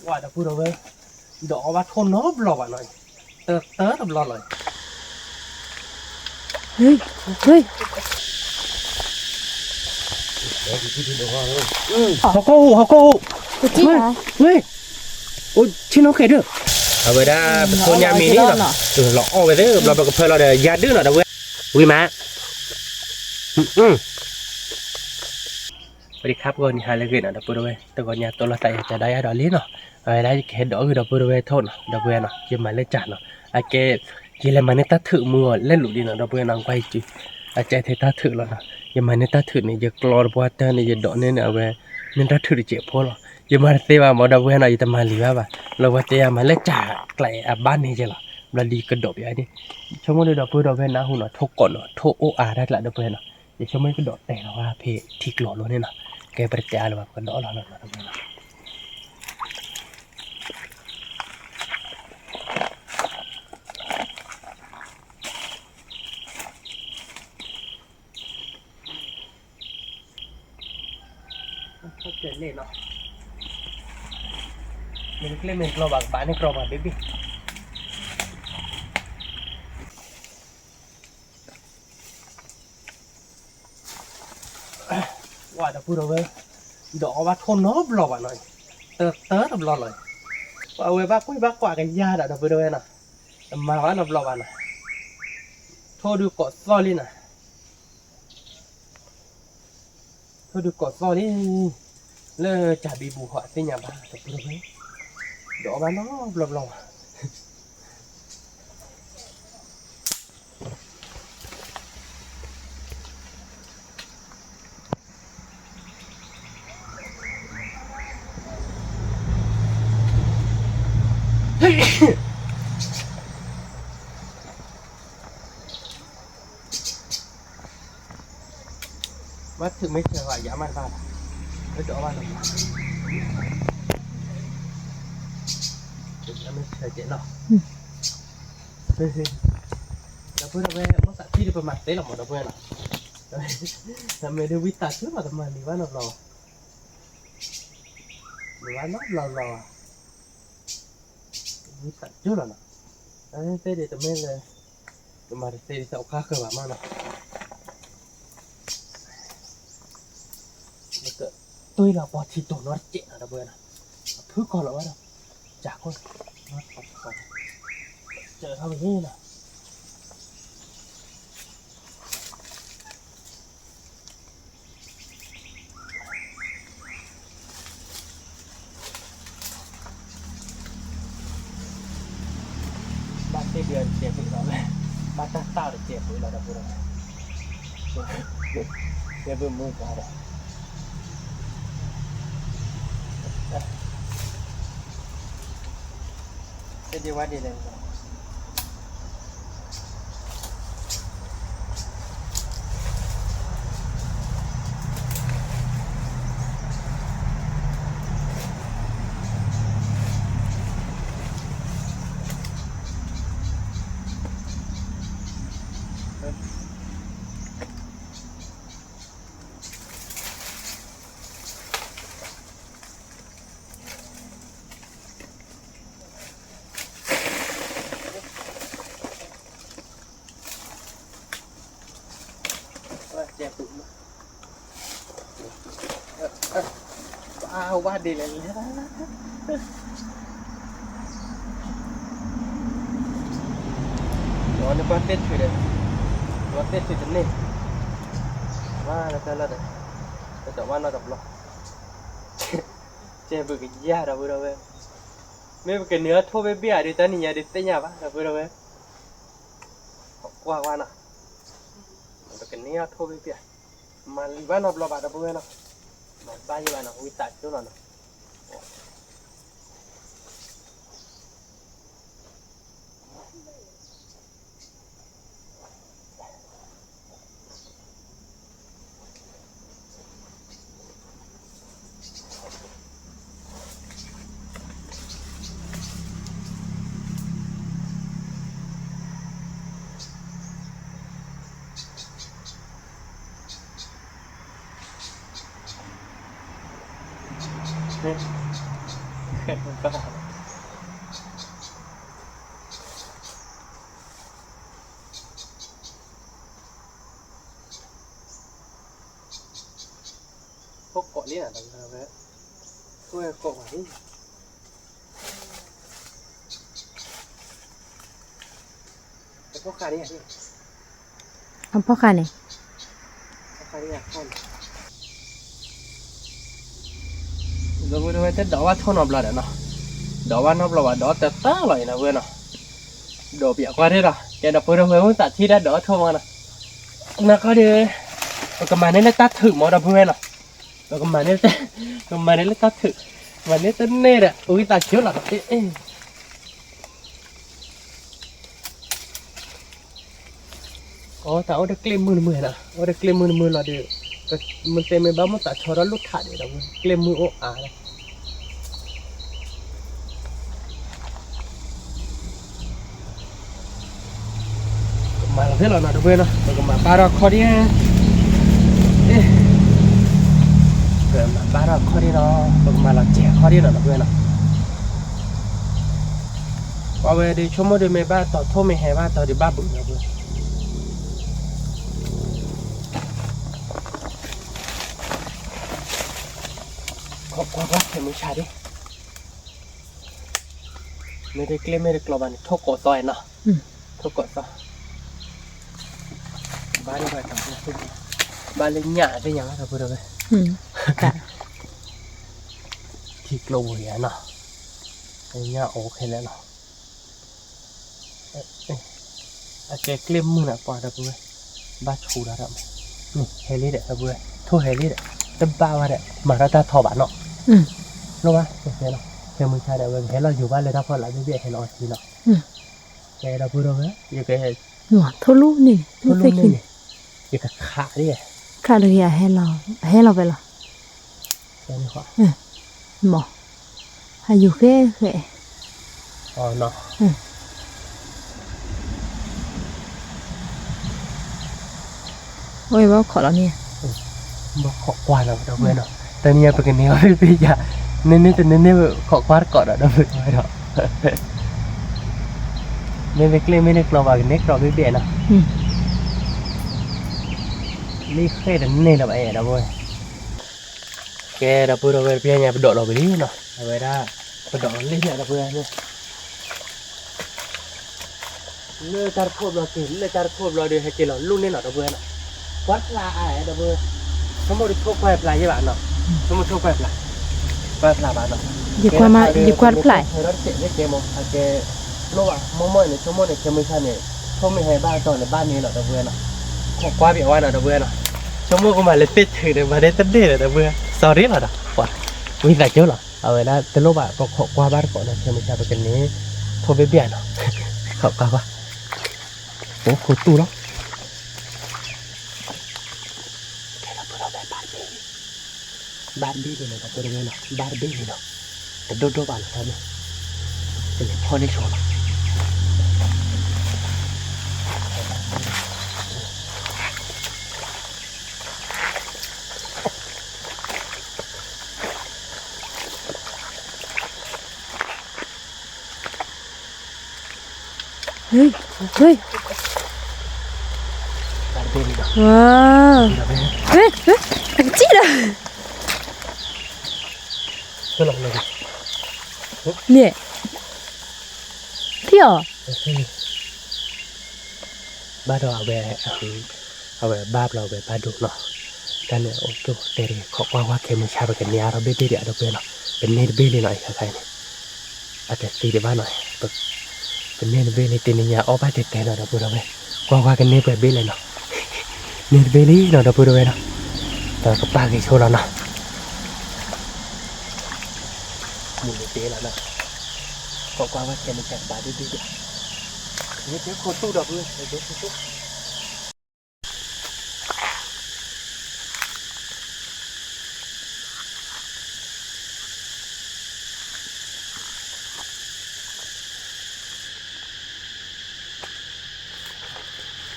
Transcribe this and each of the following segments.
ว่าจะพูดเอาไว้ดอกว่าทนน้อบหล่อหน่อยเตอตบหล่อเลยเฮ้ยเฮ้ยเขาจริงเหรอเฮ้ยโอ้ชิ้นน้องเขยเด้อเอาไปได้ตัวยามีนี่หรอหล่อเอาไปเด้อเราไปกับเพื่อนเราเดี๋ยวยาดื้อหน่อยนะเว้ยวิมาสวัสดีครับวันนี้หาเรื่องนะดับเบิลเว้ยแต่ก่อนเนี่ยตัวเราแต่จะได้ดอกลิ้นเนาะได้เห็นดอกคือดับเบิลเว้ยโทษเนาะดับเบิลเนาะยังมาเล่นจัดเนาะไอ้แกยังเล่นมาในตาถือมือเล่นหลุดดีเนาะดับเบิลนางไปจีไอ้ใจเทตาถือแล้วนะยังมาในตาถือเนี่ยจะกลอดบัวเตอร์เนี่ยจะดอกเนี่ยเอาไว้ในตาถือเจ็บพอหรอยังมาเตะว่าหมอดับเบิลเนาะยังมาลีว่าเราว่าเตะมาเล่นจัดไกลบ้านนี่ใช่หรอเราดีกระโดดอย่างนี้ชั่วโมงเดียวดับเบิลนะหุ่นเนาะทุกก่อนเนาะทุกโออาร์ได้ละดับเบิลเนาะอย่าชั่วโมงกระโดดแต่เราว่าเพที่กลอดล้วนเนี่ยเนาะแกประจานแบบกันดอลลาร์นะเขาเจอเล่นเนาะมันเล่นมันกลัวบ้านนี่กลัวบ้าเบบี้ว่าจะพูดเอาไว้ดอกว่าทนน้อบหล่อหน่อยเตอตบหล่อเลยเอาไว้บ้าคุยบ้ากว่ากันยาดับพูดเอาไว้นะมาว่าน้อบหล่อนะโทษดูกดซ้อลินะโทษดูกดซ้อลิเลยจ่าบีบูหัวสิญญาบ้าดับพูดเอาไว้ดอกว่าน้อบหล่อมาถึงไม่เชื่อว่าอย่ามันบ้าแล้วดอกว่าน้อบจะไม่เชื่อเจ๊เนาะดับพูดเอาไว้เมื่อสักที่ประมาณเต้หรอหมดดับพูดนะทำไมเดวิตาชื่อมาทำไมหรือว่าน้อบหล่อหรือว่าน้อบหล่อวิตาชื่อหรอนะเต้เดี๋ยวจะไม่เลยมาเต้จะเอาข้าเคยมาเนาะแล้วก็ตัวเราพอที่ตัวนอดเจ๊นะดับเบิลนะเพื่อก่อนหรอวะเนาะจากคนนอดก่อนเจอเขาไปนี่นะบ้านเต้เดือนเจ็บไปแล้วแหละบ้านตั้งเต้าเดี๋ยวเจ็บไปแล้วดับเบิลนะเจ็บเบิ่มมือกันเดี๋ยวว่าดีเลยเจ็บปุ๊บอ้าวว่าดีเลยร้อนบ้านเต้ช่วยเลยร้อนเต้ช่วยจังเนี่ยว่าแล้วก็แล้วแต่ว่าเราดับหรอเจ็บปุ๊บก็ยาดับเราเว้ยไม่เป็นเนื้อทั่วไปเบี้ยดิตานี่ยาดิเตญ่าปะดับเราเว้ยว่านะมันเป็นเนื้อทั่วไปเบี้ยมาลีบ้านเราบาดดับเว้ยนะมาบ้านยี่บ้านเราวิตาจุลนะ พวกเกาะนี่อ่ะดังๆเลยพวกเกาะนี่พวกขานี่อ่ะนี่ เอาพ่อค่ะนี่ พวกขานี่อ่ะท่อนเราไปดูแต่ดอกว่าท่อนนอบละเนาะดอกว่านอบละว่าดอกแต่ตั้งเลยนะเว้ยเนาะดอกเปียกว่าได้หรอแกดอกไปดูเว้ยมันตัดที่ได้ดอกท่อนมานะนักก็เดี๋ยวก็มาเนี่ยแล้วตัดถึงหมดดอกเว้ยเนาะแล้วก็มาเนี่ยแล้วตัดถึงมาเนี่ยต้นเนี่ยแหละอุ้ยตัดเขียวหรอเอ๊ะอ๋อแต่เอาเด็กเกลียมมือนะเอาเด็กเกลียมมือเราเดี๋ยวก็มันเต็มไปบ้ามันตัดชอร์ลุดขาดเดี๋ยวเราเกลียมมือโอ้อาเลยมาแล้วเพื่อนเราหน่อยด้วยเนาะแล้วก็มาปาร์คคอร์ดี้เอ๊ะเกิดมาปาร์คคอร์ดี้เนาะแล้วก็มาเราแจกคอร์ดี้เนาะเพื่อนเนาะว่าเวดีชั่วโมงเดียวไม่บ้าต่อโทษไม่แห่บ้าต่อเดี๋ยวบ้าบุ๋มนะเพื่อนขอบคุณครับเห็นมือชาดิไม่ได้เกลียไม่ได้กลัวมันทุกข์กดซอยเนาะทุกข์กดซอยบ้านเราไปทำอะไรบ้านเลี้ยงหญ้าได้ยังครับเพื่อนเลย ค่ะ ที่กลัวอย่างเนาะเลี้ยงหญ้าโอเคแล้วเนาะอาเกเกลียมือหนักกว่าครับเพื่อนบ้าชูแล้วครับนี่เฮลิเด็ดครับเพื่อนทั่วเฮลิเด็ดแต่บ้าว่าเด็ดมาเราจะทอบ้านเนาะรู้ป่ะโอเคเนาะเพื่อนมึงชายเด็ดเว้ยเห็นเราอยู่บ้านเลยถ้าพอหลังไม่เบี้ยเห็นออทีเนาะแกเราพูดเราไหมอยู่แก หนวดทุลูกนี่ ทุลุนี่อยู่กับขาดิค่ะเลยอยากให้เราไปหรอ แค่นี้ขอ บอกให้อยู่แค่แค่ อ๋อเนาะโอ้ยว่าขอเราเนี่ย บอกขอกวาดเราเพื่อนเนาะแต่เนี่ยเป็นกันเนี่ยพี่อย่าเน้นๆแต่เน้นๆขอกวาดก่อนเนาะเพื่อนไม่หรอกไม่เล็กเล่ไม่เล็กเราว่าเน็กเราไม่เบี้ยเนาะนี่เคยแต่เนี่ยเราไอ้เราเว้ยแกเราพูดเราเบี้ยเนี่ยไปโดดเราไปนี่เนาะเอาไว้ได้ไปโดดเล่นเนี่ยเราเพื่อนเนี่ยเลือกการควบเราสิเลือกการควบเราเดี๋ยวให้กินเราลูกนี่เนาะเราเพื่อนเนาะวัดลาไอ้เราเพื่อนทั้งหมดทุกควายปลายี่บาทเนาะทั้งหมดทุกควายปลาบาทเนาะ หยิบความปลาย เธอรถเจ็บได้เกมอ่ะแกโลกอ่ะมั่วๆเนี่ยชั่วโมงเนี่ยเคมีชันเนี่ยเขาไม่ให้บ้านตอนในบ้านนี้หรอกตะเบือเนาะขอกว่าเบียว่าหน่อยตะเบือเนาะชั่วโมงก็มาเลยติดถือเนี่ยมาได้ตั้งเดือนตะเบือ sorry หรอเนาะว่าวิ่งแต่เจ้าหรอเอาไว้แล้วแต่โลกอ่ะก็ขอกว่าบ้านก่อนนะเคมีชันเป็นนี้โทรไปเบียเนาะขอกว่าโอ้โหตู้แล้วบาร์บี้เลยนะตะเบือเนาะบาร์บี้เลยเนาะแต่โดบ้านเขาเนี่ยเป็นพ่อในโชว์เฮ้ย บาร์บี้เลยเนาะ ว้าวเฮ้ยจี้ละ ก็ลองเลย เนี่ยพี่อ๋อ บ้านเราเอาแบบบ้านเราแบบบ้านดุเนาะแต่เนี่ยโอ้โหเดี๋ยวขอว่าเคมีชาไปกันเนี่ยเราเบี้ยเดี๋ยวเราเบี้ยเนาะเป็นเนตเบี้ยหน่อยใครเนี่ยอาจจะตีได้บ้านหน่อยเป็นเนตเบี้ยตีเนี่ยเอาไปติดแต่เราพูดเอาไว้ว่ากันเนตแบบเบี้ยเลยเนาะเนตเบี้ยเราพูดเอาไว้เนาะแต่ก็ปลากี่โชว์แล้วเนาะหมุนเตี้ยแล้วนะขอว่าเคมีชาบ้านดีๆเนี่ยเดี๋ยวโคตรตู้ดอกเลยเดี๋ยวตู้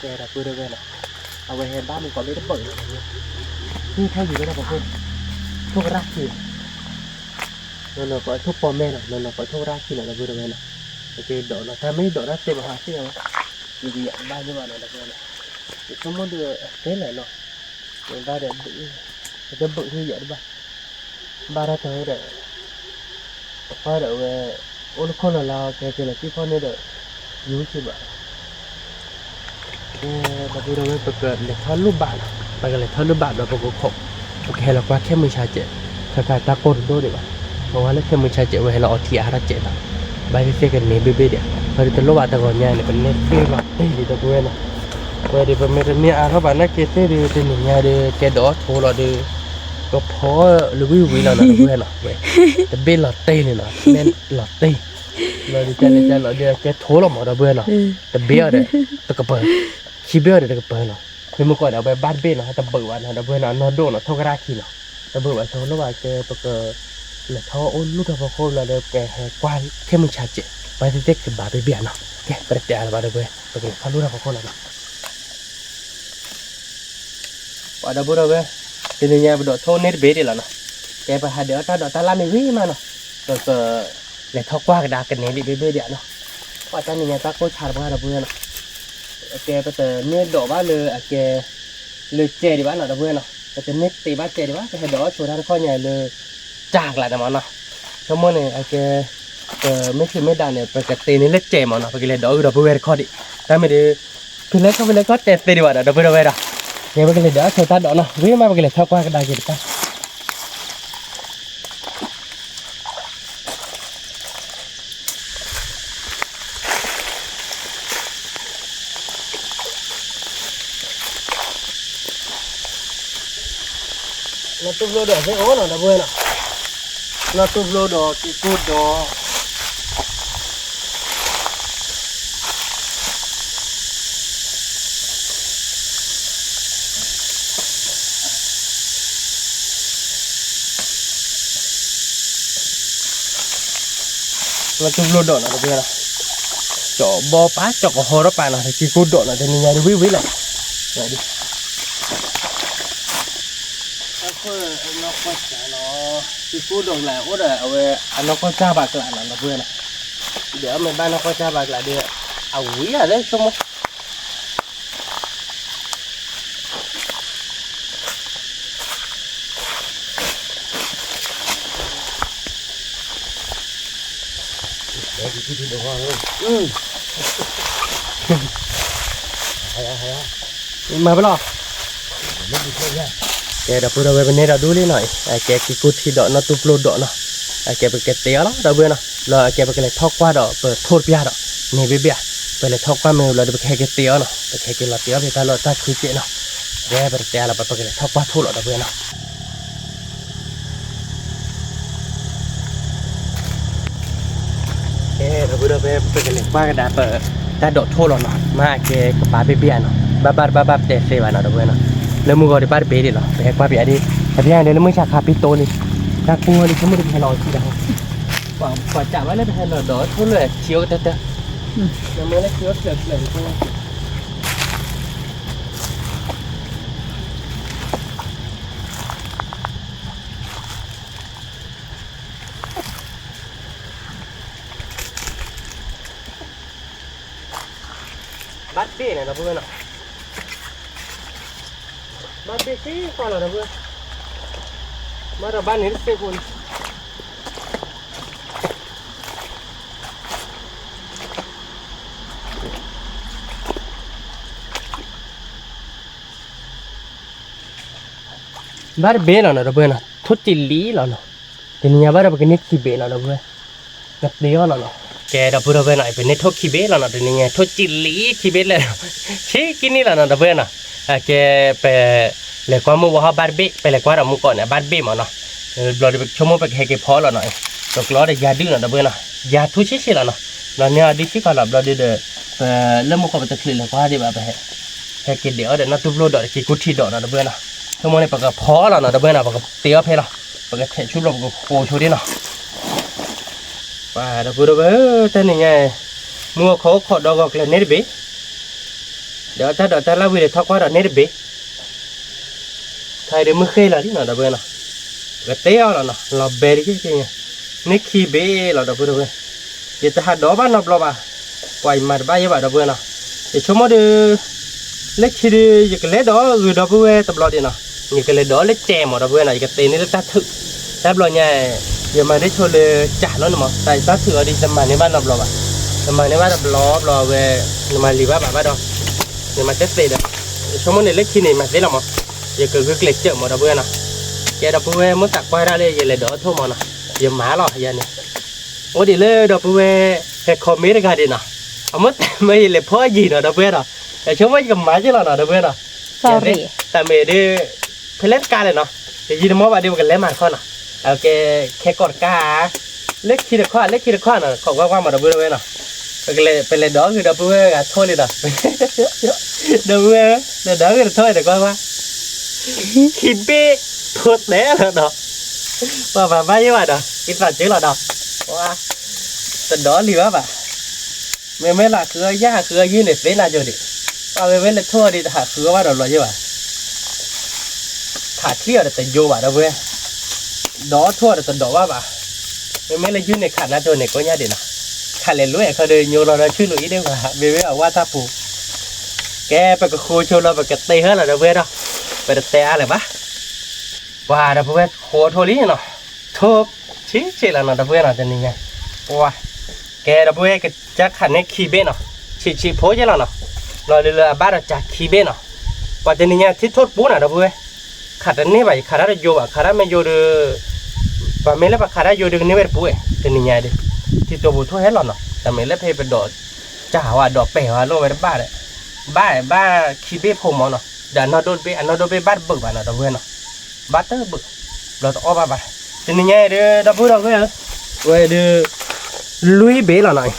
แกเราพูดเอาไว้เนาะเอาไว้ให้บ้านมันก่อนไม่ได้เปิดเลยนี่ถ้าอยู่ก็ได้ผมพูดทุกรักคือ nó có thuốc bò men rồi nó có thuốc ra khi nào là vừa rồi này cái độ nó ta mấy độ nó tê mà hóa chứ không vì vậy ba như vậy nó đặc biệt này không muốn đưa thế này nó người ta để bự như vậy đó ba ra tới để qua đậu về ô nó không là cái là cái con này đợi yếu chứ bạn đặc biệt là bậc để tháo lúc bạn bậc là tháo lúc bạn rồi bậc khổ ok là qua kém mình xài chết thật ta côn đôi đấy bạnเพราะว่าเรื่องมันใช้เจาไว้เราเอาที่อาราเจนะใบที่เสกันเนเบเบเดียพอดีตัวลูกบาตะกอนเนี่ยเนี่ยเป็นเนเฟบเต้ดีตะกูเนาะพอดีเป็นเมตเนี่ยอาราบานะเกเต้ดีเป็นเนี่ยดีแกดอโทรดีก็พอลูกวิแล้วนะตะกูเนาะเว้ยแต่เบลลอเต้เนี่ยเนาะเน้นลอเต้เราดีใจเลยใจเราเดียวแกโทรหมดตะกูเนาะแต่เบี้ยเด้ตะกะเปิดขี้เบี้ยเด้ตะกะเปิดเนาะคือเมื่อก่อนเอาไปบ้านเบ้เนาะตะเบิดวันตะกูเนาะนอนโดนเนาะทกราขี้เนาะตะเบิดวันโทรลูกบาแกตะกะlà thao ôn lúc đó cô là được cái quan khi mình trả chuyện và thì cái bà bị biển nào cái bà đẹp là bà được về và cái thao lúc đó cô là bà đã bữa đâu về thì người nhà bà thao nét bé đi là nó cái bà hai đứa ta làm gì mà nó rồi để thao qua cái đá cái nét đi bé điện nó bà ta người nhà ta cô trả bà đã bữa nó cái bây giờ nét đổ bá lừa cái lừa chè đi bá nào đã bữa nó cái nét tì bá chè đi bá cái hai đứa chỗ ra nó coi nhà lừaจากละนะมันนะทั้งหมดเนี่ยไอ้แกไม่คือไม่ได้เนี่ยไปกับเตนี่เล็กเจมันนะไปกินเลยดอกดับเบิลเวอร์คอดิแต่ไม่ได้คือเล็กเขาไปเล็กก็เตะดีกว่าดับเบิลเวอร์อะเนี่ยไปกินเลยดอกเท่าตาดอกนะวิ่งมาไปกินเลยเท่ากว่าก็ได้กินกันแล้วตุ้มโลดอกใส่โอ้หน่อยดับเบิลน่ะnó tụt lô đồ thì tụt đồ nó tụt lô đồ nó được chưa nào chỗ bò phá chỗ có hồ đó bạn nào thì chỉ cút độ là thì nhà đi quý lại rồi đi nó có chả nó thì cú đường là út rồi nó có cha bạc lại là nó vừa này để mình ban nó có cha bạc lại đi quý à đấy xong đấy thì đồ hoa luôn mà bây giờ cái đập bữa về bên này đã đuôi lên rồi cái cút thì đỏ nó tụt lột đỏ nó cái cái té đó đập bữa nó là cái cái này thóc qua đỏ bờ thốt bia đó này bia bia bữa này thóc qua mình là được cái té nó cái là té thì ta là ta khui chuyện nó cái bữa té là bữa cái này thóc qua thốt đỏ đập bữa nó cái đập bữa về cái này qua cái đá bờ ta đỏ thốt nó mà cái bà bia bia nó bà té xe vào nó đập bữa nóแล้วมึงก็ได้บ้านเบดิเหรอไปแหกบ้านเบดิแต่พี่ไอ้เนี่ยมึงชาคาปิโตนี่ชาปัวนี่เขาไม่ได้ให้เราที่เดียวกว่าจับไว้แล้วให้เราดอทุ่นเลยเคี้ยวแต่แล้วมึงแล้วเคี้ยวเสือกเลยกูบ้านเบเนี่ยเราพูดกันเนาะบ้านเบสิก่อนเราเพื่อมาเราบ้านนี้เสียคนบ้านเบนเราเพื่อนะทุจิลีเราเนาะแต่เนี่ยบ้านเราเป็นเน็ตขี้เบนเราเพื่อนัดเดียวเราเนาะแกเราเพื่อเราเป็นไอ้เป็นเน็ตทุขี้เบนเราเนาะแต่เนี่ยทุจิลีขี้เบนเลยเช่กินนี่เราเนาะเราเพื่อนะแกไปเลยกว่ามือว่าบ้านเบ้ไปเลยกว่าเรามือก่อนเนี่ยบ้านเบ้มาเนาะเราเดี๋ยวชั่วโมงไปแค่พอแล้วหน่อยตกล้อได้ยาดื้อเนาะเดี๋ยวเบื่อเนาะยาทุชิชิแล้วเนาะเราเนี่ยดิชิกันเราเดี๋ยวเริ่มมือก่อนไปตะคลีเลยกว่าดีแบบแค่เดี๋ยวเดี๋ยวนัดทุบโลดกี่กุฏิดอกเนาะเดี๋ยวเบื่อเนาะชั่วโมงนี้ปกพอแล้วเนาะเดี๋ยวเบื่อเนาะปกเตี้ยเพลเนาะปกแทนชุบเราปกโคชูดิเนาะว่าเดี๋ยวเบื่อแต่นี่ไงมือเขาขอดอกก็เลยเน็ตเบ้เดี๋ยวถ้าเราวิดีโอทักว่าเราเน็ตเบ้ไทยเดี๋ยวมือเคยละที่หน่อยเดี๋ยวเบื่อเนาะก็เตี้ยแล้วเนาะเราเบรกจริงๆ นี่ขี้เบ้เราดับเบิ้ลเว้ยเดี๋ยวจะหาดอกบ้านนอบเราบ้าปล่อยมาบ้านยังบ้าดับเบิ้ลเนาะเดี๋ยวชั่วโมงเดียวเล็กขี้เดียวยังก็เล็กดอกดับเบิ้ลตับเราเดียวเนาะยังก็เล็กดอกเล็กแจมดับเบิ้ลเนาะยังก็เตนี่เล็กตาถึกแต่เราเนี่ยยังมาได้โชว์เลยจ่าแล้วเนาะแต่ตาถึกเอาดิจะมาในบ้านนอบเราบ้าจะมาในบ้านดับล้อเราเว้ยจะมาลีบ้าบ้าดอกยังมาเตะเตะเด้อชั่วโมงนี้เล็กขี้นี่มาเตะเรามั้งยังก็เล็กเจอหมดดับเบิ้ลเนาะแกดับเบิ้ลมันตักไปได้เลยยังเล็กดอกทั่วมาเนาะยังมาหรอยันเนี่ยโอ้ดิเลยดับเบิ้ลเฮ็ดคอมเมนต์กันดิเนาะเอามาไม่เลยพ่อยีเนาะดับเบิ้ลเนาะแต่ช่วงวันก็มาใช่หรอเนาะดับเบิ้ลเนาะ sorry แต่เมย์ดิเพลนการเลยเนาะแต่ยีนมอว่าเดียวกันเล่นมาข้อเนาะโอเคแค่กดกาเล็กขีดข้อเล็กขีดข้อเนาะของว่ามาดับเบิ้ลเนาะเป็นเลยดอกคือดับเบิ้ลกันโทษเลยเนาะดับเบิ้ลเดี๋ยวดอกคือโทษเดี๋ยวก็ว่าขีดเบ้โทษแน่เนาะว่าไม่ใช่ว่าเนาะคิดว่าเจ๊หรอเนาะว่าแต่ดอกหรือว่าแบบไม่ละคือย่าคือยืนในเฟซน่าจะดิว่าไม่เลยโทษดิหาคือว่าเราลอยใช่ป่ะขาดเที่ยวแต่โยบ่ะเราเว้ยดอทั่วแต่ดอว่าป่ะไม่เลยยืนในขาดน่าจะในก็ย่าดินะขาดเลยรู้เขาเดินโยเราชื่อลุยได้ป่ะไม่เอาว่าถ้าปูแกไปกับครูโชว์เราไปกับเตะเหรอเราเว้ยเนาะไปเตะอะไรป่ะว่าเราเว้ยโคโทลี่เนาะทุบชี้แล้วเนาะเราเว้ยเนาะจะนี่ไงว่าแกเราเว้ยก็จะขันในคีเบเนาะชี้โพสใช่แล้วเนาะเราเรือบ้านเราจากคีเบเนาะว่าจะนี่ไงที่โทษปูน่ะเราเว้ยขาดนี่ไปขาดอะไรโยอ่ะขาดไม่โยเดือว่าไม่เล่นขาดอะไรโยเดือนี่เป็นปูเอ๋จะนี่ไงดิที่ตัวบุตรให้เราเนาะแต่ไม่เล่นเพย์เป็นดอกจ่าว่าดอกเป๋ว่าโลไปบ้านเลยบ้านคีเบผมเนาะเดี๋ยวนอโดนไปนอโดนไปบ้านบึกบ้านเราเว้ยเนาะบ้านเตอร์บึกเราต้องอ้อบ้านจะนี่ไงเด้อเราพูดเราเว้ยเว้ยเด้อลุยเบ้เราหน่อย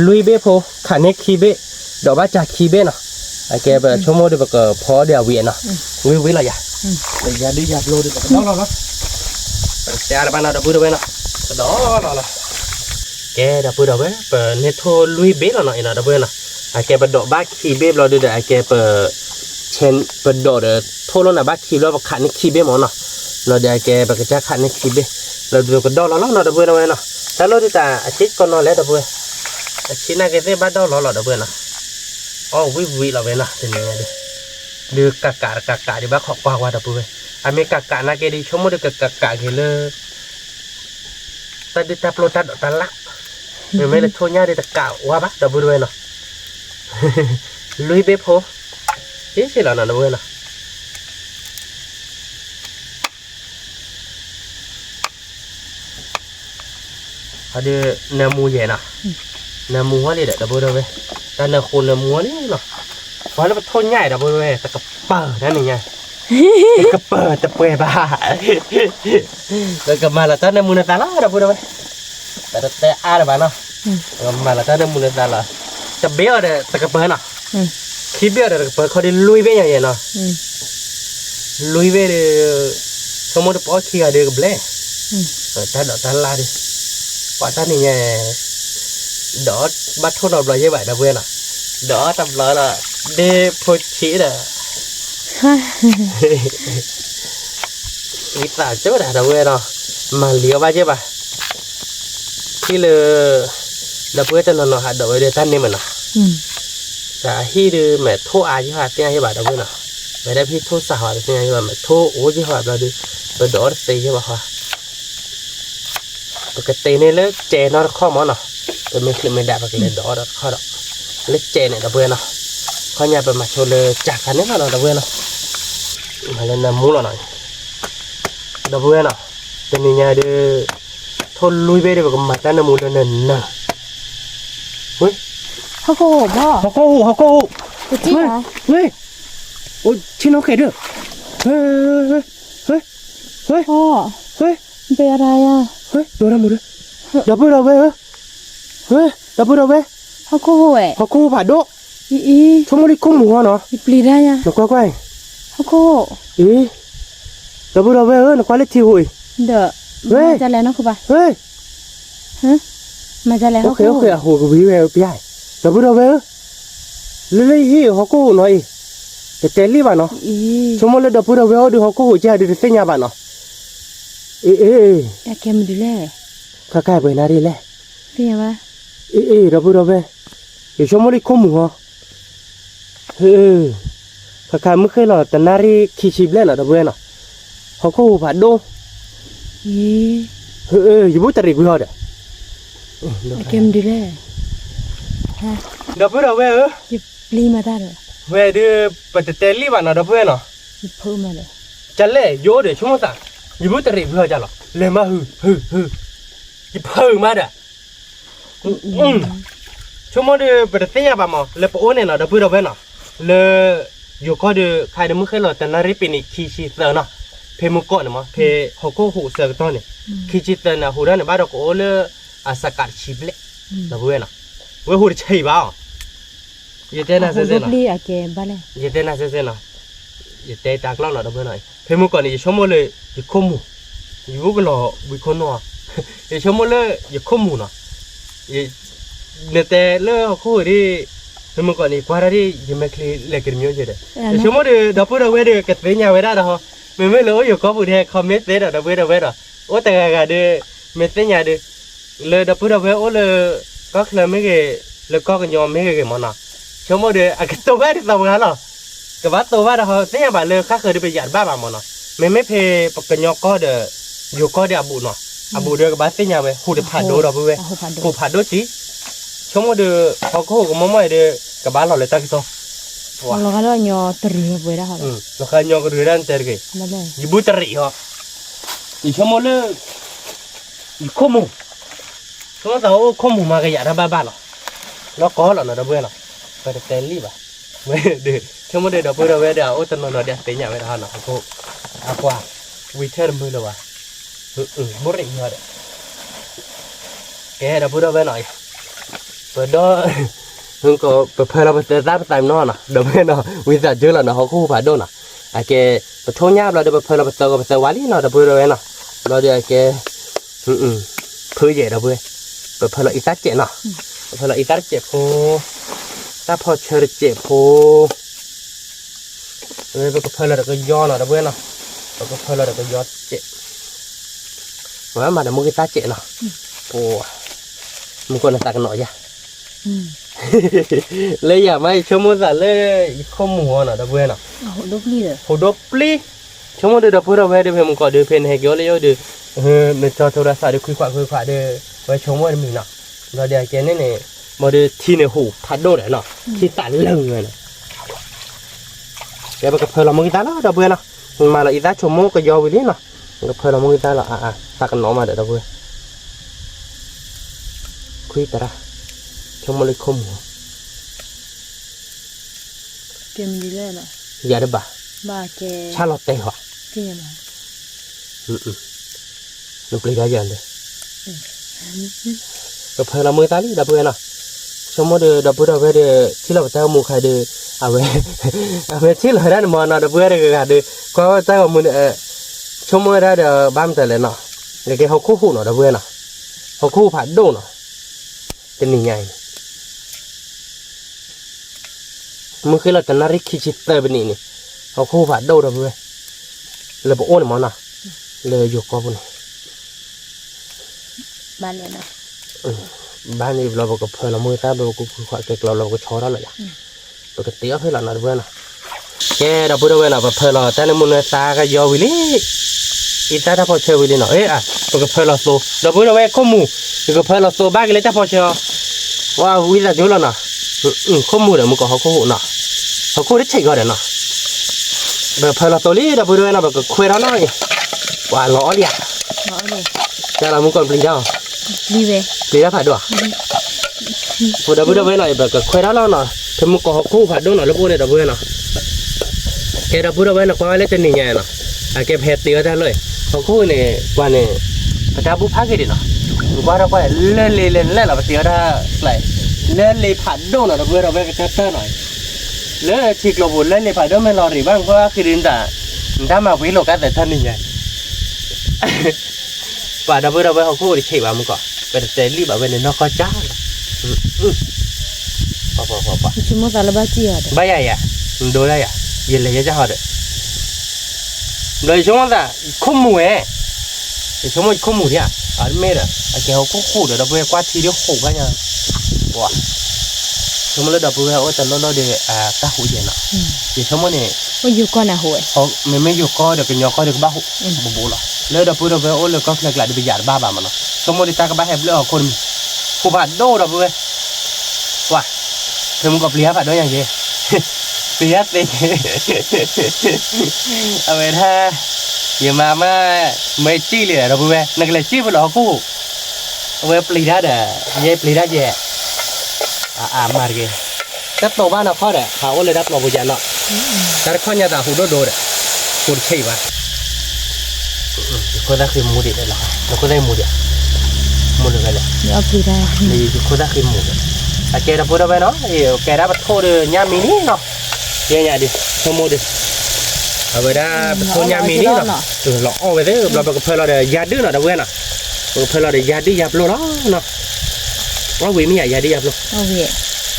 ลุยเบ้โพขานี่คีเบดอกบ้านจากคีเบเนาะไอ้แกแบบชั่วโมงเดียวก็พอเดี๋ยวเวียนเนาะวิละอย่าแต่อย่าดื้ออย่าโลดก็ต้องรอเนาะแต่อะไรบ้านเราดับเบิลเว้ยเนาะก็ต้องรอแกดับเบิลเว้ยเปิดเนทโทลุยเบ้เราหน่อยเนาะดับเบิลเนาะไอ้แกเปิดดอกบ้านคีเบเราดูเดี๋ยวไอ้แกเปิดเชนเปิดดอกเดี๋ยวโทษเราหน่ะบ้านคีเราขานี่คีเบหมดเนาะเราเดี๋ยวไอ้แกเปิดกระจายขานี่คีเบเราดูก็ดอกเราเนาะดับเบิลเว้ยเนาะแต่เราดูแต่อาทิตย์ก่อนนอนแล้วดับเบิลอาทิตย์หน้าแกจะบ้านดอกเราดับเบิลเนาะอ๋อวิเราเว้ยเนาะเป็นยังไงดิดูกากาดิบ้าขอกว่าดับเบิลอามีกากานาแกดิชั่วโมงเดียวกากาเกลือแต่ดิตาโปรตัดตาลักไม่เลยโทษย่าดิตะกาว่าบ้าดับเบิลเว้ยเนาะลุยเบฟโฮยี่สิแล้วนะดับเบิลเนาะเอาดิเนื้อมูเย็นเนาะเนื้อมูว่าดิดับเบิลเว้ยแต่เนื้อคนเนื้อมูนี่เนาะว่าแล้วมันโทษใหญ่ดับเบิลเว้ยแต่กระเป๋านั่นนี่ไงก็เปิดจะเปิดบ้าแล้วก็มาแล้วตอนนั้นมูนตาละเราพูดเอาไว้แต่อะไรบ้างเนาะมาแล้วตอนนั้นมูนตาละจะเบี้ยเด้อตะกระเปิดเนาะขี้เบี้ยเด้อตะกระเปิดเขาได้ลุยเบี้ยอย่างเงี้ยเนาะลุยเบี้ยเด้อสมมติพอขี้อะไรก็เบลแต่ดอกตาละดิว่าตอนนี้ไงดอกบัดทุนเอาไปยังไงนะเพื่อนอ่ะดอกทำร้อยละเดพูดชี้เด้อวิตาเจ้าด่าเราเว้ยเนาะมาเลี้ยวไปใช่ปะที่เลยเราเพื่อจะนอนหาดอกไว้เดี๋ยวท่านนี่มันเนาะแต่ที่ดูแม่โทษอาชีพเสียใช่ปะเราเพื่อนเนาะไม่ได้พี่โทษสาวเสียใช่ปะแม่โทษโอ้ใช่ปะเราดูเราดอดตีใช่ปะค่ะปกติเนี่ยเลิกเจนอนข้อมันเนาะแต่ไม่คือไม่ได้ปกติเลยดอดข้อดอกเลิกเจเนี่ยเราเพื่อนเนาะข้อนี้เป็นมาโชว์เลยจากกันนี่เนาะเราเพื่อนเนาะมาเล่นน้ำมูลหน่อยดับเบิลเนาะแต่นี่ไงเด้อทนลุยไปเดี๋ยวก็มาตั้งน้ำมูลนั่นน่ะเฮ้ย เขาโกหกพ่อ เขาโกหก จะจี้เหรอ เฮ้ยโอ้ชิ้นโอเคเด้อเฮ้ย พ่อ เฮ้ย มันเป็นอะไรอ่ะ เฮ้ยโดนน้ำมูลเลยดับเบิลเฮ้ยดับเบิล เขาโกหกเขาโกหกผ่าโดอีชั่วโมงนี้คุ้มหัวเนาะอีปลีได้ยัง หนูก้อย เขาโกหกดับเบิลหนูก้อยเล็กทีหุยเด้อมาจะแล้วนะคุณป่ะเฮ้ยมาจะแล้ว โอเคอ่ะโหกวิวพี่ใหญ่ดับเบิลเลยฮีเขาโกหกหน่อยจะเจลี่บ้านเนาะชั่วโมงเลยดับเบิลดูเขาโกหกจะดูเสียบ้านเนาะแกมันดูแล ข้าใกล้ไปนาดีแหละ เป็นยังไง เอ้เราพูดเราไปอยู่ช่วงมื้อคุ้มหัวข้าไม่เคยหรอกแต่นาดีขี้ชิบเล่นหรอเราเว้ยเนาะเขาก็หูผัดโดอยู่บุตรรีกุยอด เกมดีเลยฮะ เราพูดเราเว้ยหยิบลีมาได้เลย เว้ยดูปัตเตอร์ลีบ้านเราเว้ยเนาะ หยิบเพิ่มมาเลย จันเล่โยเดี๋ยวช่วงสั่งอยู่บุตรรีกุยอดจ้ะหรอเลยมาอยู่เพิ่มมาเด้อช่วงมื้อเดือปัตเตอร์ยาบ้ามอเลยปโอเนี่ยเนาะเราพูดเราเว้ยเนาะเลยอยู่ก็เดือใครเดี๋ยวมึงเคยหรอแต่นาดีเป็นอีกขี้ชิเตอร์เนาะเพมุก่อนมั้งเพเขาก็หูเสือตัวเนี่ยขี้ชิเตอร์นะหูด้านเนี่ยบ้านเราก็โอ้เลยอาสกัดชิบเล่เราเว้ยเนาะเว้ยหูจะใช่บ้ายี่เต้น่าเสียเนาะ ลีอะเกบ้าเลย ยี่เต้น่าเสียเนาะยี่เต้ตากล้องเนาะเราเว้ยเนาะเพมุก่อนนี่ชั่วโมงเลยยี่ข้อมูยี่บุกหล่อบุกคนนัวยี่ชั่วโมงเลยยี่ข้อมูเนาะยี่เนี่ยแต่เลิกคู่ที่เพมุก่อนนี่กว่าที่ยี่ไม่เคยเลิกกันมีอยู่เด้อชั่วโมงเดียวดับเบิลเว้ยเด้อเกิดเป็นยังไงได้เนาะไม่รู้อยู่ก็พูดแค่คอมเมนต์เด้อดับเบิลเว้ยเนาะโอ้แต่ก็เด้อเมสเซจเนี่ยเด้อเลยดับเบิลเว้ยโอ้เลยก็เคยไม่เกี่ยเลยก็กันยอมไม่เกี่ยมันนะชั่วโมงเดียวอ่ะก็ตัวแม่ที่ตัวกันหรอก็ว่าตัวว่าเขาเนี่ยแบบเลยข้าเคยได้ไปหยาดบ้ามันนะไม่เพย์ปกกันยอก็เด้ออยู่ก็เด้ออาบูเนาะอาบูเด้อก็บ้าเนี่ยเว้ยหูเดือผ่านโดดับเบิลเว้ยหูผ่านโดสิชั่วโมงเดียวเขาก็ก็มั่วเด้อกับบ้านเราเลยตั้งตัวเราก็เลยยอตรีไปได้ค่ะเราเคยยอก็เรื่องเตอร์กี้มาเลยยี่บุตรีเหรออีชั่วโมงเลยอีข้อมูช่วงเราข้อมูมากันอย่างบ้าๆหรอแล้วก็หรอเนาะดับเบิลเนาะไปเตลี่ป่ะเว้ยเดี๋ยวชั่วโมงเดียวดับเบิลเว้ยเดี๋ยวโอ้ตอนนอนเดี๋ยวเตะเนี่ยไม่ทันเนาะเขาอากว่าวิเทอร์มือเลยวะบุรีเหรอเด้อแกดับเบิลเว้ยหน่อยเปิดด้วยมึงก็เปิดเราไปเตะตาไปตามนอนเนาะดับเบิลเนาะวิจัดเจอแล้วเนาะเขาคู่ผ่านด้วยเนาะไอ้แกไปทุ่งหญ้าเราเดี๋ยวไปเปิดเราไปเตะก็ไปเตะวาลีเนาะดับเบิลเว้ยเนาะเราเดี๋ยวแกเพื่อเย่ดับเบิลเปิดเราอีสักเจ็ดเนาะเปิดเราอีสักเจ็ดโพถ้าพอเชิญเจ็บโพเลยไปกับเพื่อนเราก็ย้อนเนาะดับเบิลเนาะไปกับเพื่อนเราก็ย้อนเจ็บว่ามาเดี๋ยวมึงก็ตาเจ็บเนาะโอ้มึงควรจะตากันหน่อยจ้ะเลยอย่าไม่ชั่วโมงสั่นเลยข้อมูลเนาะดับเบิลเนาะโหดบลีเลยโหดบลีชั่วโมงเดียวดับเบิลเราเว้ยเดี๋ยวมึงก็เดี๋ยวเพนให้เกี่ยวเลยเดี๋ยวในจอโทรศัพท์เดี๋ยวคุยขวาเดี๋ยวไว้ชั่วโมงมีเนาะเราเดี๋ยวแกเนี่ยมาเดี๋ยวที่ในหูพัดโดดเนาะที่ตันเลื่อนเลยเนาะเดี๋ยวไปกับเพื่อนเรามึงตาแล้วดับเบิลเนาะมาเราอีตาชั่วโมงก็ยาวไปเลยเนาะกับเพื่อนเรามึงตาแล้วตักกันน้องมาเดี๋ยวดับเบิลคุยตาละชั่วโมงเลยคมหัวเกมดีเลยเนาะอย่าได้บ้าบ้าแกชาลอตเต้หัวเป็นยังไงลูกเลี้ยงยันเลยกับเพื่อนเรามือตาลีดับเบิลเนาะชั่วโมงเดียวดับเบิลเราเว้ยเดี๋ยวที่เราเจ้ามูใครเดี๋ยวเอาไว้ที่เราได้หมอเนาะดับเบิลเดี๋ยวก็เดี๋ยวก็เจ้ามือชั่วโมงได้เดี๋ยวบ้ามแต่เลยเนาะเดี๋ยวเขาคู่หูเนาะดับเบิลเนาะเขาคู่ผัดโดเนาะเป็นยังไงมึงคือเราจะนาริคิชิตเตอร์เป็นนี่เขาคู่ผัดโดดับเบิลเลยบอกโอ้ยหมอเนาะเลยอยู่ก็ปุ่นบ้านเลยนะบ้านนี้เราบอกกับเพื่อนเรามือตาเราก็ขวาเกลเราก็ชอแล้วเลยเราก็เตี้ยเพื่อนเราหน่อยเพื่อนนะแกเราพูดด้วยนะเพื่อนเราแต่ในมือตาก็ยอวิลี่อีตาถ้าพอเชื่อวิลี่เนาะเราก็เพื่อนเราโซ่เราพูดด้วยข้อมูลเราก็เพื่อนเราโซ่บ้านก็เลยถ้าพอเชื่อว่าวิจัยจุลเนาะข้อมูลเดี๋ยวมึงก็เขาคู่เนาะเขาคู่ได้ใช่ก็เดี๋ยวเนาะแบบเพื่อนเราโซ่ลี่เราพูดด้วยนะแบบก็คุยแล้วหน่อยว่าล้อเลยแต่เรามึงก่อนปลิ้งเจ้าดีเว้ยดีแล้วผัดด้วยพูดได้พูดได้ไว้หน่อยแบบก็คุยแล้วเนาะถ้ามึงก็คู่ผัดด้วยหน่อยแล้วพูดได้ดับเบิลเนาะแกดับพูดได้ไว้หน่อยก็เล่นจะหนีไงเนาะแกเพจตีก็ได้เลยเขาคู่เนี่ยวันนี้พระเจ้าบุพเพกินเนาะว่าเราไปเล่นเราไปตีก็ได้เลยเล่นเลยผัดด้วยหน่อยดับเบิลเราไปกระเตื้อหน่อยเล่นชิคโลบุเล่นเลยผัดด้วยไม่รอหรือบ้างเพราะว่าคือดินแต่มาวิ่งโลกันแต่ท่านนี่ไงป่าดับเบิลเขาคู่ดิเชี่ยวมึงก่อนเป็นเจลลี่แบบเป็นนกกระจาพอชั่วโมงแต่ละบ้าจีอ่ะบ้าใหญ่ดูได้ยินเลยจะหอดเลยชั่วโมงแต่คุ้มหมูชั่วโมงคุ้มหมูที่ ăn mệt à cái họ cũng khổ để đập về qua thì điếu khổ quá nha wow chúng mình đập về ở tận nó để ta hủ gì nọ thì chúng mình này ว่าอยู่ก่อนน่ะโหย họ mình mới dùng coi được cái nhỏ coi được ba hủ bù bù là lấy đập về ở lấy có lại được bây giờ ba bà mà nó chúng mình ta cái ba hẹp lỡ con phụ bạn đô đập về wow thì mình gặp lý bạn đó như gì lý thì ở bên ha giờ mà mấy chi liền đập về này là chi vào đó cũ về lý ra để về lý ra về mà cái đắp nồi ba nó khó đấy, họ lấy đắp nồi bây giờ nó, cái khó nhà ta hụt đồ đấy, hụt chảy vào, có đã khi mua đi đấy là, nó cóได้mua được cái này, เอาไปได้ นี่có đã khi mua được, cái đó vừa đó nó, cái đó bắt thôi được nhà mini nó, cái nhà đi, không mua được, ở bên đó bắt thôi nhà mini nó, lọ về đấy,เราไปphơiเราđể giá đứt nó đâu quên à, phơiเราđể giá đứt dập luôn đó, nó, nó vì mấy nhà giá đứt dập luôn. เอาเว้ย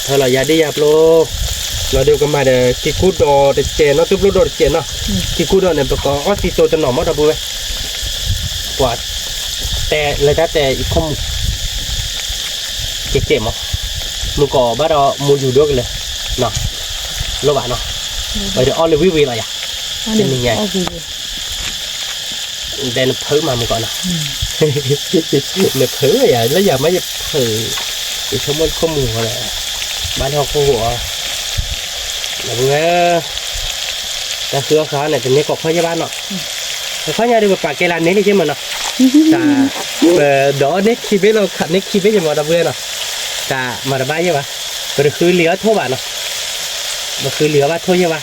thôi là giờ đi dẹp luôn nó đều cầm mà để cái cút đồ để chèn nó tụt lút đồ để chèn nó cái cút đồ này có ở tí tô cho nó mất đâu bữa quả tè lấy ra tè không cái chèn mà mình có bắt đầu mua dù đượcเลยnè lo bạn nó bây giờ olive vi là gì trên mình nhảy เอาไป đây nó thử mà mình gọi nè nó thử vậy lấy giờ mấy thử thì không mua rồi bán họ khô của là vừa ta xưa khó này thì mấy cọc khó cho bán nọ khó nhà đi một quả cây lan đấy đi chứ mà nọ ta đó nét khi biết nó khát nét khi biết gì mà ta vừa nọ ta mà ta bán như vậy rồi khứ lía thôi bạn nọ mà khứ lía bán thôi như vậy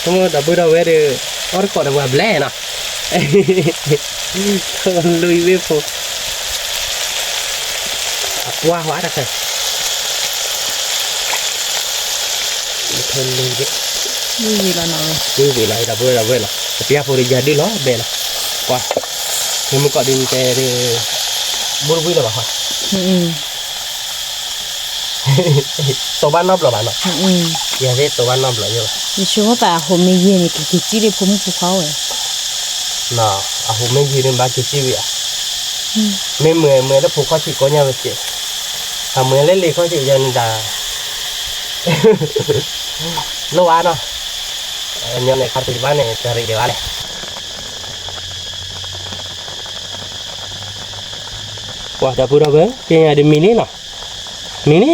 không ta vừa đâu về được ở còn là vừa lẻ nọ lui về phố qua hóa ra rồi thân lui đấy นี่วีละเนาะ như vậy này là vừa là bây giờ đi ra đi nó về là qua thì mình có đi về đi mua vui là bảo hỏi อืม tổ ban nóc là bạn ạ อืม giờ thế tổ ban nóc là như vậy นี่ชัวร์ป่ะโหมีเย็นนี่กี่จีได้ผมภูเขาเอ้ย nào à hôm nay gì đến ba chục chi vậy mấy mười nó phụ khó chỉ có nhau vậy chị à mười lấy lì khó chịu giờ là lâu ăn đâu nhau này khát thì bán này cari để bán này wah dapur apa kayaknya ada mini no mini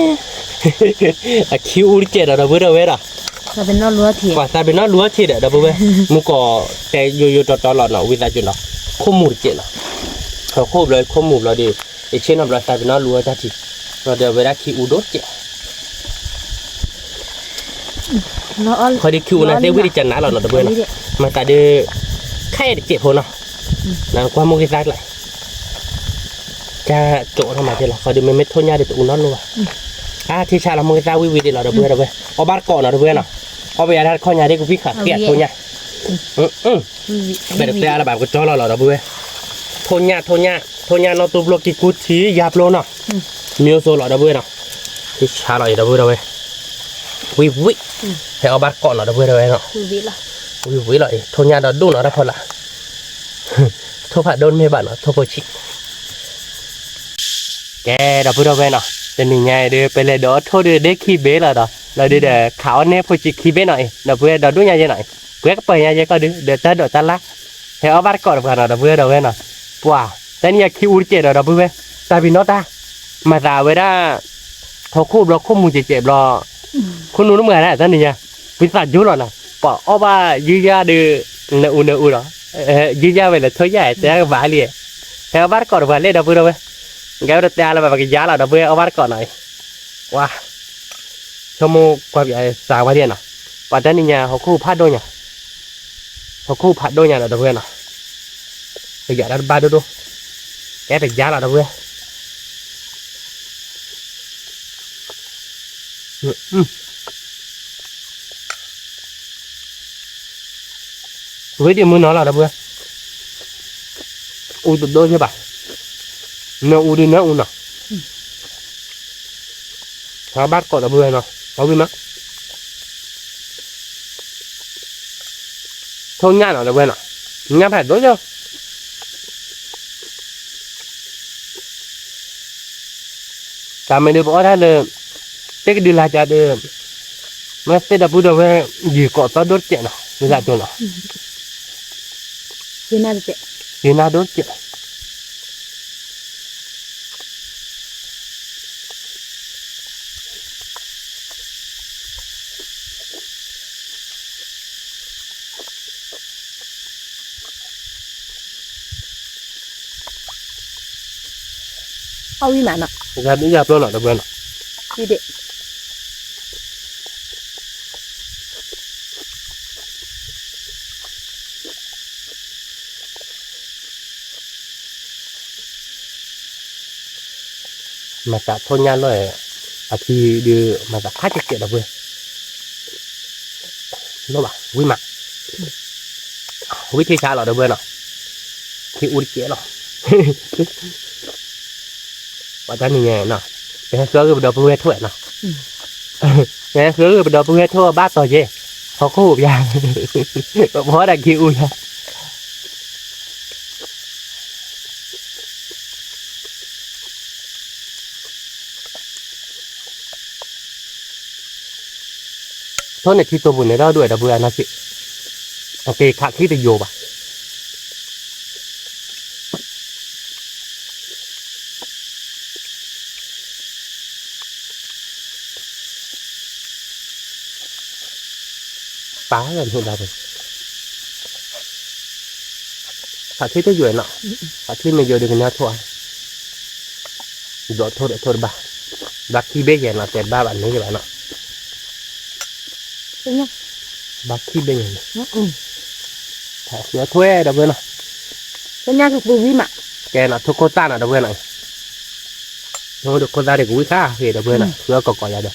kêu chết rồi dapur apa dah ถ้าเป็นนอกรั้วเถีย wah tapi nó lúa chết rồi dapur apa muka teh yo trot lọt nó với ta chuyện nó không mùi chết nó họ khô rồi không mùi rồi đi để trên nó rồi tapi nó lúa ra thì rồi giờ về đã kêu đốt chết เนาะ เขาได้คิวนะเดี๋ยววิธีจันนะเราเนาะตะเบนมาแต่เดือแค่เจ็บหัวเนาะนะความมุ่งที่รักเลยจะโจทำมาเจอเราเขาดูไม่ทนยาเดี๋ยวตัวนั้นรู้ป่ะที่ชาเรามุ่งที่รักวิธีเราตะเบนเราเว้ยเอาบ้านก่อนเนาะตะเบนเนาะเอาไปยาทัดข้อยาได้กูพี่ขาดเกลียดทนยาแบบเสียอะไรแบบก็จ้อเราตะเบนทนยาเนาะตัวบล็อกที่กูชี้ยาบโลเนาะมิวโซเราตะเบนเนาะที่ชาเราอยู่ตะเบนเราเว้ยวิให้เอาบ้านก่อนเนาะตะเบนเราเว้ยเนาะ คือวิละ với lại thôi nhà đó đun nó ra thôi là thôi phải đun mấy bạn nó thôi phải chịu cái đó vừa về nó tên mình nhà điไปเลยđó thôi đi để khi bé là đó là đi để khảo anh em phải chịu khi bé này nó vừa đó đun nhà như này vừa cái bể nhà như có đi để ta đổ ta lá thì ở bắt cọt vào nó vừa đầu về nó wow tên nhà khi uống chết rồi đó vừa tại vì nó ta mà già với đã thấu khô nó không muốn chết lo không nuốt nó mày này tên này nha vì sao chú rồi nè bỏ ở ba dư ra được nợ đó dư ra về là thôi giải thế vả liền theo bắt cọt vả lên đâu vừa đâu cái đó ta là cái giá là đâu vừa ở bắt cọt này wow cho mua qua vậy xài qua điện à và tên nhà họ khu phát đôi nhà họ khu phát đôi nhà là đâu vừa nào bây giờ đã ba đôi cái được giá là đâu vừa với điểm muốn nó là đâu vừa u tụt đôi chứ bà nó u đi nó u nào nó bắt cọt đâu vừa nào có biết mất thôi nha nào đâu vừa nào nha phải đối chứ ta mới được bỏ ra được cái đi là cha được mà sẽ đập bút đầu về gì có tao đốt chuyện nào đi lại chỗ nào Thế nào vậy? thì nào đốt chuyện Ôi mà nó. ra bây giờ luôn ở đâu bên Đi đi. mà cả thôn nhà rồi à thì đưa mà cả phát cái chuyện đâu bên nó bảo quý mặt quý thi xa ở đâu bên nào thì uống kia nào bạn ta nhìn nào cái sữa cái đầu bùi thuệ nào cái sữa cái đầu bùi thua bát rồi chứ họ có hộp vàng bỏ đại kêu nha thôi này khi tôi buồn này đó đuổi đầu bùi nó chị ok khạc khi thì vô bà phá lên hiện ra rồi khạc khi tới dưới nọ khạc khi mình vô được nhà thôi rồi thôi bà bác khi bé giờ là tiền ba bạn mấy cái bạn nọ Thế nhá. bác khi bé giờ thả sữa thuê đâu bên nào Thế nhá cái bùi mà. cái là thuốc cô ta là đâu bên này nó được cô ta để quý khá thì đâu bên này sữa còn còn là được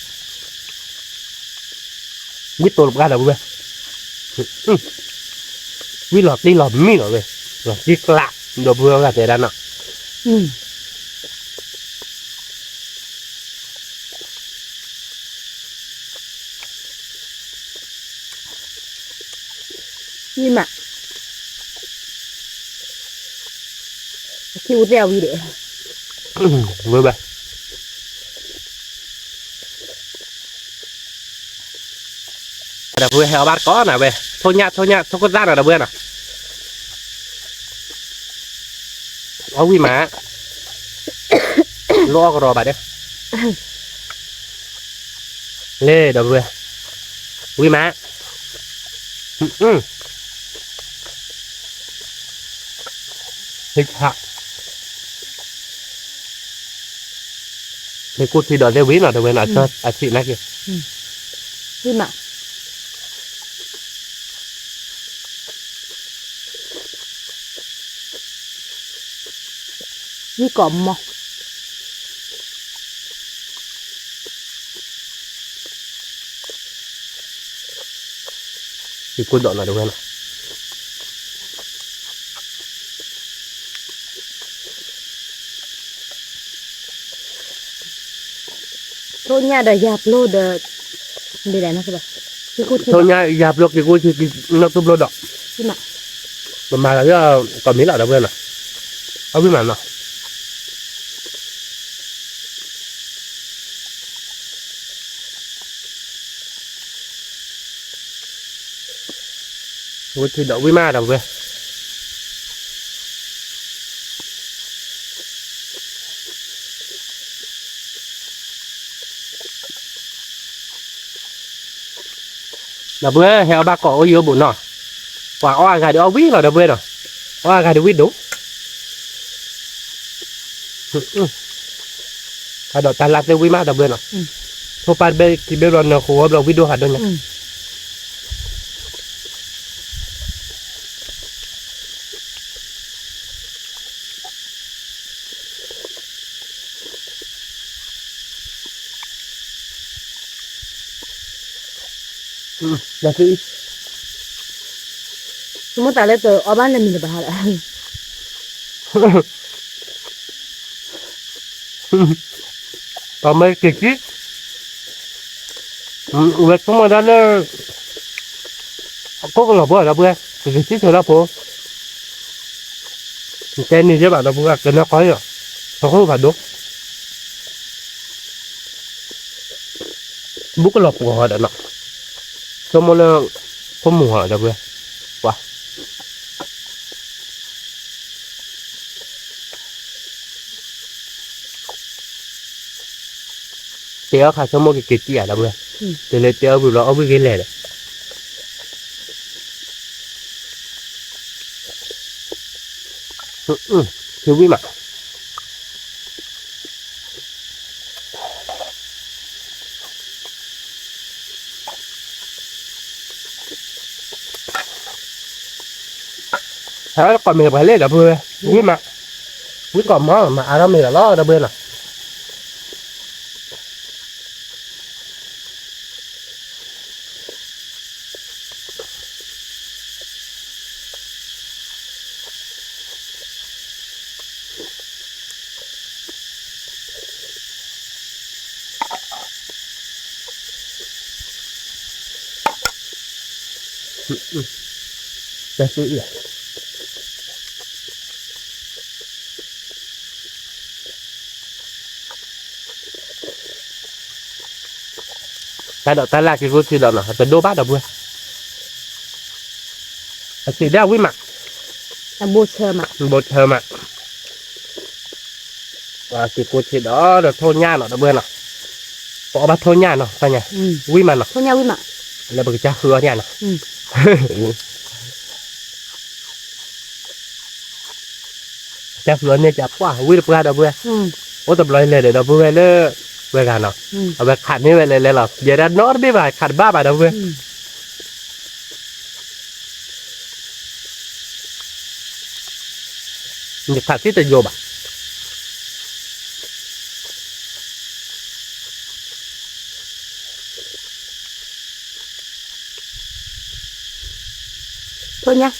biết tôi ra đâu bên biết lọt đi lọt mi rồi về lọt đi lạc đồ vừa là để đàn nọ Đi mà. Khi uống rượu gì để. vừa về là vừa heo bát có nào về thôi nha thôi có ra nào đâu bên nào ó quý má lo rồi bà đấy lê đâu về quý má thích hại thì cút thì đợi theo ví nào đâu bên nào cho à chị này kìa Đi mà. Đi cọm mà. thì cút đợi nào đâu bên nào Thôi nha đời dạp lô đời. Đi đây nó cái bà. thôi nha dạp được thì cút thì nó tụm lô đỏ Đi mà. mà là cái còn miếng nào đâu bên nào ở bên nào cút thì đậu với ma đâu bên là bữa heo ba cỏ yêu bụng nọ quả oa gà được vít là đâu bên rồi oa gà được vít đúng hay đợt tan lát với má đâu bên rồi thôi pan bên thì bên rồi nó khô đâu vít đâu hạt đâu nhỉ là gì Chúng ta lấy từ ở bán lên mình được bảo lại. còn mấy kịch chứ việc chúng ta nó có là bữa là bữa thì chứ thôi đó phố cái này chứ bạn là bữa cái nó khó rồi nó không phải đúng buka lop gua ada nak. Semua le pemuha dah gue. Wah. Tiada kah semua kecil ada gue. Jadi tiada bulan apa gila dah. Cubi mak. Sao còn mình phải lên đã bơi quý mà quý còn mó mà đó mình là lo đã bơi nè đây cứ vậy ta đợi ta là cái vô thì đợi nó ta đô bát đã bơi thì đeo quý mặt bột thơm mà bột thơm mà và thì cô thì đó được thôn nha nó đã bơi nè bỏ bát thôn nha nó sao nhỉ quý mà nó thôi nhau quý mà là bực cha khứa nha nó cha khứa này cha quá quý được ra đã bơi ô tập lời lên để đã bơi lên bơi gà nó ở bơi khát như vậy lên là giờ ra nó biết bài khát ba bài đâu bơi nhưng khát tí tự vô bà thôi nha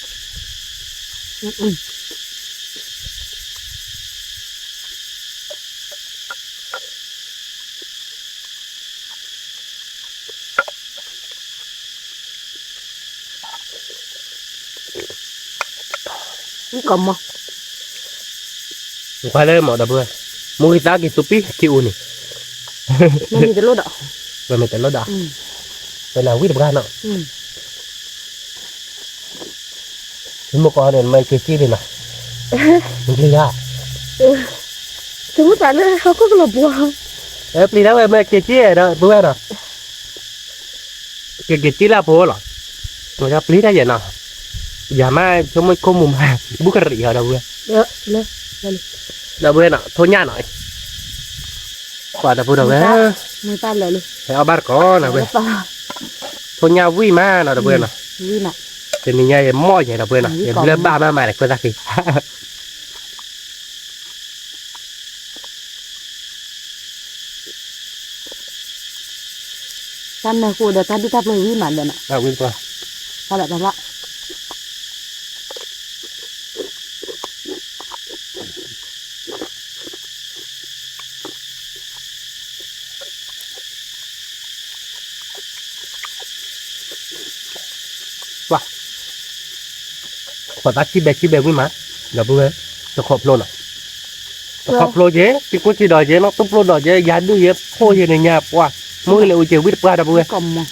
còn một khoai lên một đập bơi mua cái cái tupi chịu nè mìnhจะลดอ่ะ rồi mình phải lót đỏ rồi nào quyết được gan nọ một con này mày cái chi này nè mình đi ra สมมติว่าเลยเขาก็กลัวบัว pli đó mày cái chi đó bữa nè cái chi là bố rồi mà ra pli đó vậy nè giờ mai chúng mình có mùng hà bút cái rỉ ở đâu vậy เยอะเลย đâu bữa nè thôi nha nè quả đâu bữa đâu đấy มือป้าเลยเลย phải ở bar có nè bữa ป้า thôi nha vui mà nè đâu bữa nè วิ่งอ่ะ thì mình nhảy mỏi nhảy đâu bữa nè lên ba mà này quên ra kì ท่านนะครูเดี๋ยวท่านที่ทับเลยวิ่งมาเดี๋ยวน่ะ à quên qua ตาละตาละ quả ta chi bè quý má đâu bữa nó khọp luôn à nó khọp luôn chứ cái cuốn chi đòi chứ nó túp luôn đòi chứ giá đưa chứ thôi gì này nhà qua mỗi lại uống biết qua đâu bữa กลมมอง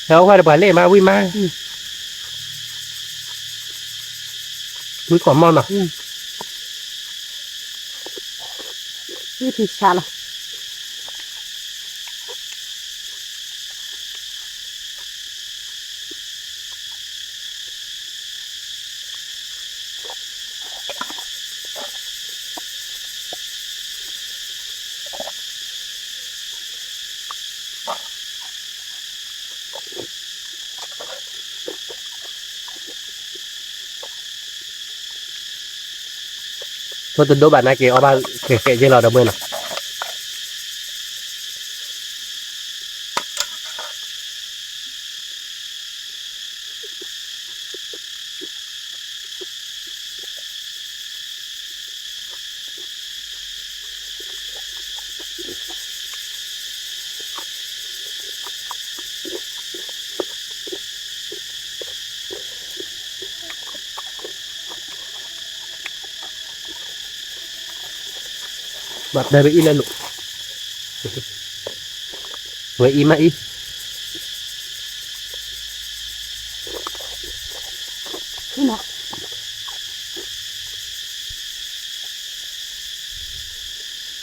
theo qua được bài lệ mà quý má quý còn mòn à วิธีชาละ thôi tình đố bạn này kì ở ba kệ chơi lò đâu bữa nè mặt đây bị in lên luôn với im mà ít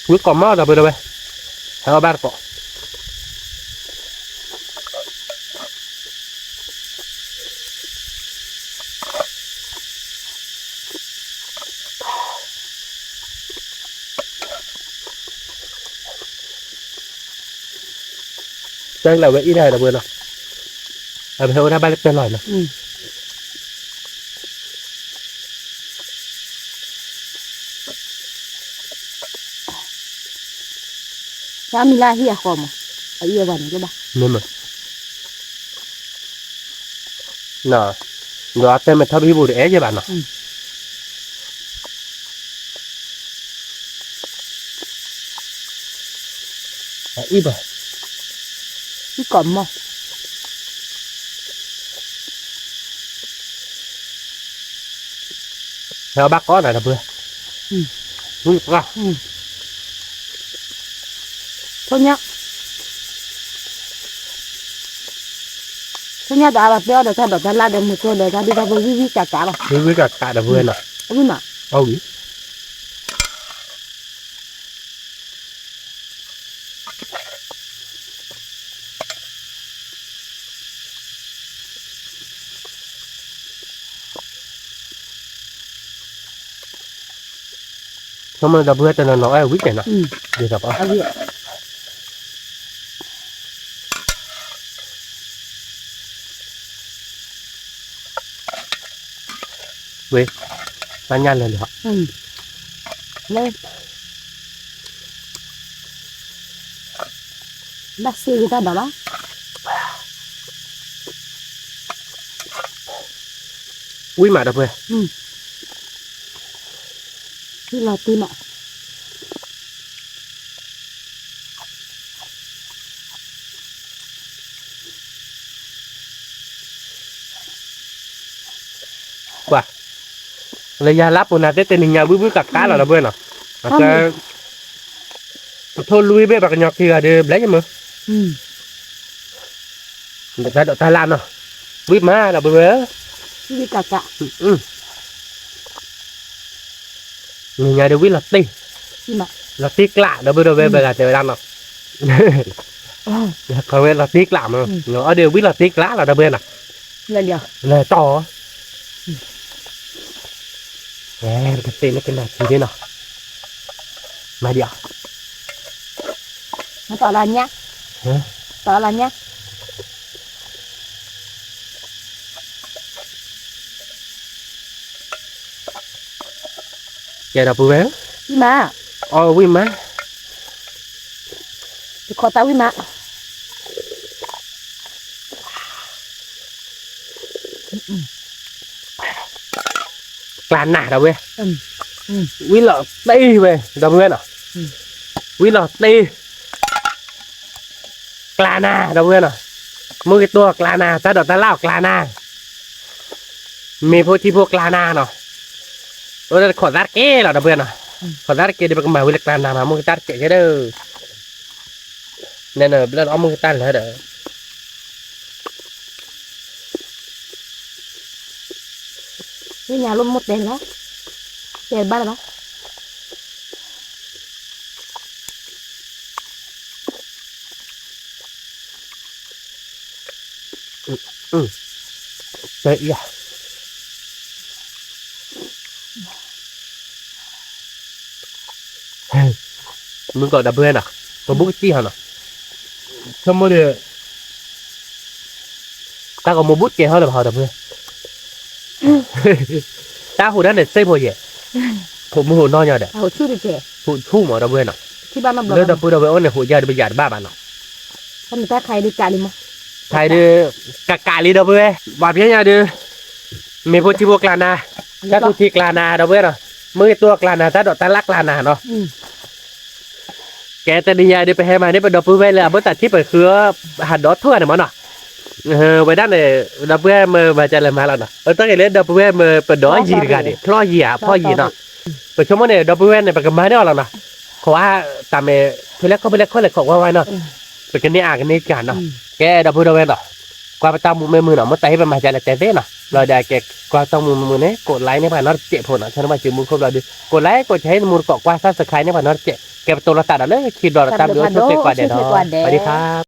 Quý còn mót là bữa đâu vậy? Hãy ba cọ. Đây là vậy này là bữa nào? À bây giờ ra ba lít tên rồi nè. Sao mình la hia không? Ở yêu vần cho bà. Nên mà. Nè, nó tên mình thao bí bù để cho bạn nè. Ít rồi. Cái cẩm mà. Theo bác có này là vừa. Vui quá. Thôi nhá. Thôi nhá, đã bật đeo được ta la được một chỗ được ta đi ra với cả mà. Với cả là vừa nè. Không mà. Ôi. Xong rồi đập vừa tên là nó ai biết này nè. Để đập á. Về. Ta nhanh lên được. Lên. Bác sĩ người ta bảo đó. Quý mà đập vừa. Cái là tim ạ. Wow. Lấy ra lắp một tên hình nhà bướm cả cá là nó bơi nào. Thôi lui bê bạc nhọc thì là để lấy cho mà. Người ta đợi ta lan nào. Bướm má là bơi. Bướm cả. Người nhà đều biết là tì. Là tiếc lạ đó bây giờ về là trời đang nào. Không biết là tiếc lạ mà. Nó đều biết là tiếc lạ là đâu bên nào. Là to. Nè, cái tên nó cái này như thế nào? Mà đi à? Nó tỏ là nhá. Tỏ là nhá. Vậy là bữa Quý má. Quý má. Khó tao quý má. Clan nà đâu bê. Quý lọ tê về. Đâu bê nào. Quý lọ tê. Clan nà đâu bê nào. Mua cái tua clan nà. Ta đọc ta lao clan nà. Mì phô chi phô clan nà nào. Ôi khỏi rát kê là đâu bê nào. Khỏi rát kê đi bà mà quý lực clan nà mà mua cái tát kệ cái đâu. Nên là bây giờ ông mua cái tát là hết rồi. Cái nhà luôn một đèn đó. Đèn ba là đó. Đấy à. Mình gọi đập bên à? Có bút chi hả nào? Xong rồi thì ta có một bút kia hơn là họ đập bên. Ta hồi đó để xây bộ gì? Hồi mua hồi no nhờ đấy. Hồi chút được trẻ. Hồi thu mà đập bên nào? Khi ba năm đập bên ôn này hồi giờ bây giờ ba bạn nào? Sao người ta khai đi cả đi mà? Khai đi cả đi đập bên. Bà biết nha đi. Mình vô chi vô clan à? Ta tu thi clan à đập bên nào? Mới tua clan à ta đọt ta lắc clan à nó. Cái tên đi nhà điไปให้มาเนี่ยไปดอกปื้อเลยอ่ะเมื่อตัดที่ไปคือหันดอทั่วเนี่ยมั้งเนาะไปด้านเนี่ยดอกปื้อมาจะอะไรมาแล้วเนาะตั้งแต่เล่นดอกปื้อมาเป็นดอกยีกันดิพลอยยีอ่ะพลอยยีเนาะไปชมว่าเนี่ยดอกปื้อเนี่ยไปกันมาเนี่ยแล้วเนาะเขาว่าตามเพื่อนเขาไปเล่นเขาเลยของว่าไว้เนาะไปกันนี่อ่านกันนี่กันเนาะแกดอกปื้อเนาะกว่าไปตามมือเนาะเมื่อตัดให้ไปมาจะอะไรเต้เนาะเราได้แกกว่าต้องมือเนี่ยกดไลค์เนี่ยผ่านนอตเจ็บผลเนาะฉันมาจือมือครบเราดูกดไลค์กดใช้มือกดกว่าซับสไครต์เนี่ยผ่านนอตเจ็บ แกเป็นตัวละตัดเอาเลยคิดดอกตามเดี๋ยวช่วยกว่าเดี๋ยวเนาะสวัสดีครับ